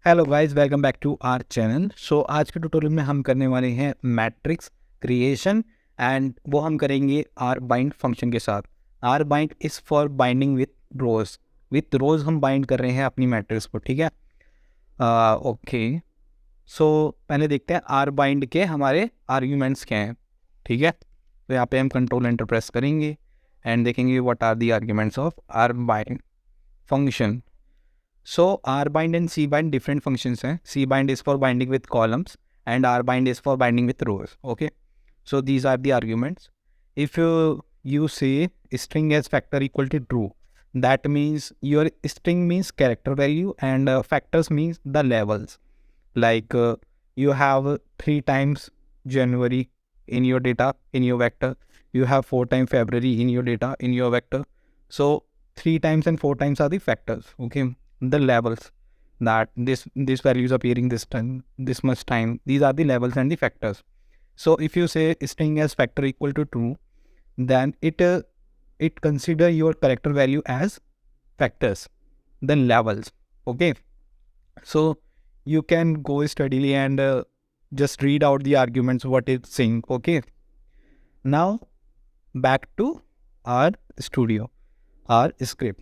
Hello guys, welcome back to our channel. So आज के tutorial में हम करने वाले हैं मैट्रिक्स क्रिएशन एंड वो हम करेंगे आर बाइंड फंक्शन के साथ। R bind is for binding with rows हम बाइंड कर रहे हैं अपनी मैट्रिक्स को, ठीक है। ओके, सो पहले देखते हैं आर बाइंड के हमारे आर्ग्यूमेंट्स क्या हैं, ठीक है। तो यहाँ पे हम कंट्रोल एंटर प्रेस करेंगे एंड देखेंगे what are the arguments of R bind function. So rbind and cbind different functions हैं. Cbind is for binding with columns and rbind is for binding with rows. Okay. So these are the arguments. If you say string as factor equal to true, that means your string means character value and factors means the levels. Like you have 3 times January in your data in your vector. You have 4 times February in your data in your vector. So 3 times and 4 times are the factors. Okay. The levels that this value is appearing this much time, these are the levels and the factors. So if you say string as factor equal to true, then it consider your character value as factors, then levels. Okay, so you can go steadily and just read out the arguments what it's saying. Okay, now back to our studio, our script.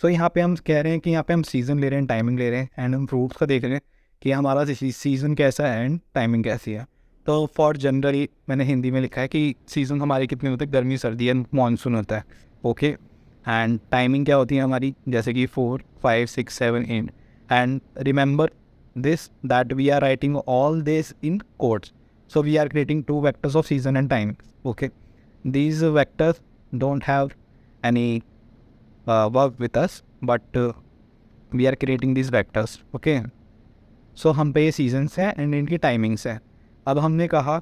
सो यहाँ पे हम कह रहे हैं कि यहाँ पे हम सीज़न ले रहे हैं, टाइमिंग ले रहे हैं एंड हम फ्रूट्स का देख रहे हैं कि हमारा सीज़न कैसा है एंड टाइमिंग कैसी है। तो फॉर जनरली मैंने हिंदी में लिखा है कि सीज़न हमारी कितनी होती है, गर्मी, सर्दी एंड मानसून होता है। ओके, एंड टाइमिंग क्या होती है हमारी, जैसे कि 4, 5, 6, 7, 8। And remember this that we are writing all this in codes, so we are creating 2 vectors of season and timing. Okay, these vectors don't have any work with us, but we are creating these vectors. Okay, so हम पे ये seasons हैं and इनकी timings हैं। अब हमने कहा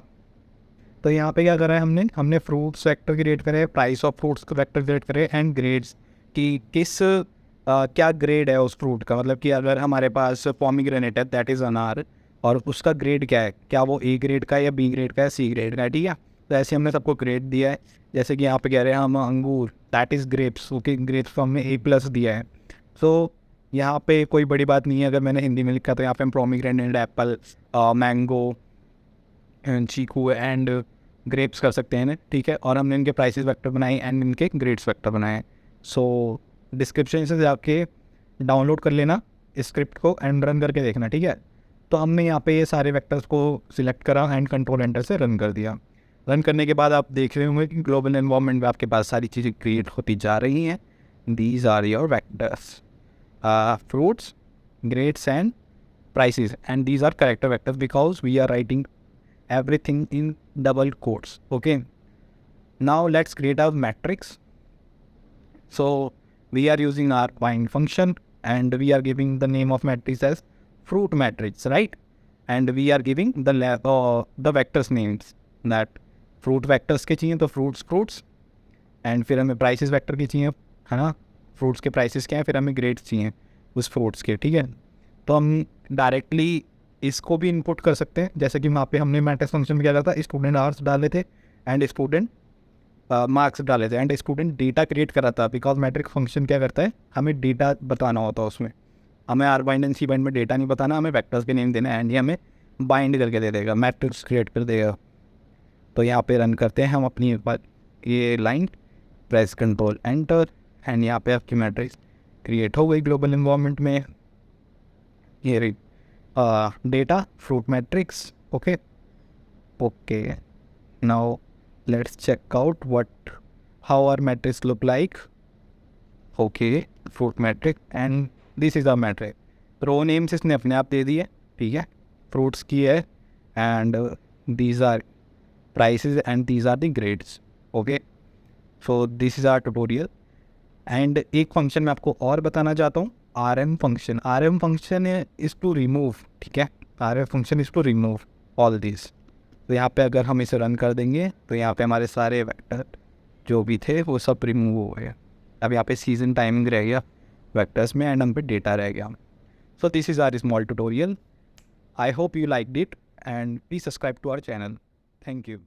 तो यहाँ पे क्या करा है हमने फ्रूट्स वेक्टर क्रिएट करे, प्राइस ऑफ फ्रूट्स का वेक्टर क्रिएट करे एंड ग्रेड्स की किस क्या ग्रेड है उस फ्रूट का। मतलब कि अगर हमारे पास पोमीग्रेनेट है दैट इज़ अनार और उसका ग्रेड क्या है, क्या वो ए ग्रेड का है या बी ग्रेड का है, सी ग्रेड का है, ठीक है। तो ऐसे हमने सबको ग्रेड दिया है। जैसे कि यहाँ पे कह रहे हैं हम अंगूर, that is grapes. Okay, grapes को हमने A+ दिया है। सो यहाँ पे कोई बड़ी बात नहीं है अगर मैंने हिंदी में लिखा तो यहाँ पे हम pomegranate, apple, mango, chikoo and grapes कर सकते हैं, ठीक है। और हमने इनके प्राइसेस वेक्टर बनाए एंड इनके ग्रेड्स वेक्टर बनाए। सो डिस्क्रिप्शन से जाके डाउनलोड कर लेना स्क्रिप्ट को एंड रन करके देखना, ठीक है। तो हमने यहाँ पे ये सारे वेक्टर्स को सिलेक्ट करा एंड कंट्रोल एंटर से रन कर दिया। रन करने के बाद आप देख रहे होंगे कि ग्लोबल एनवायरनमेंट में आपके पास सारी चीज़ें क्रिएट होती जा रही हैं। These are your vectors, fruits, grades and prices, and these are character vectors because we are writing everything in double quotes. Okay, now let's create our matrix. So we are using our bind function and we are giving the name of matrix as fruit matrix, right? And we are giving the vectors names, that fruit vectors के चाहिए तो fruits and फिर हमें prices vector की चाहिए, है ना। Fruits के प्राइसेस क्या हैं, फिर हमें ग्रेड्स चाहिए उस फ्रूट्स के, ठीक है। तो हम डायरेक्टली इसको भी इनपुट कर सकते हैं, जैसे कि वहाँ पे हमने मैट्रिक्स फंक्शन में क्या करता है, स्टूडेंट आवर्स डाले थे एंड स्टूडेंट मार्क्स डाले थे एंड स्टूडेंट डेटा क्रिएट करा था। बिकॉज मैट्रिक्स फंक्शन क्या करता है, हमें डेटा बताना होता है उसमें। हमें R bind and C bind में डेटा नहीं बताना, हमें वेक्टर्स के नेम देना एंड ये हमें बाइंड करके दे देगा, मैट्रिक्स क्रिएट कर देगा। तो यहाँ पे रन करते हैं हम अपनी ये line, press control enter and यहाँ पे आपकी मैट्रिक्स क्रिएट हो गई ग्लोबल इन्वायरमेंट में। ये रही data fruit matrix. Okay okay, now let's check out what how our matrix look like. Okay, fruit matrix and this is our matrix. Row names इसने अपने आप दे दिए, ठीक है, फ्रूट्स की है and these are prices and these are the grades. Okay, so this is our tutorial and एक function मैं आपको और बताना चाहता हूँ, RM function. RM function is to remove, ठीक है, RM function is to remove all this. तो यहाँ पे अगर हम इसे रन कर देंगे तो यहाँ पे हमारे सारे वेक्टर जो भी थे वो सब रिमूव हो गए। अब यहाँ पे सीजन टाइमिंग रह गया वेक्टर्स में एंड हम पे डेटा रह गया। So this is our small tutorial. I hope you liked it and please subscribe to our channel. Thank you.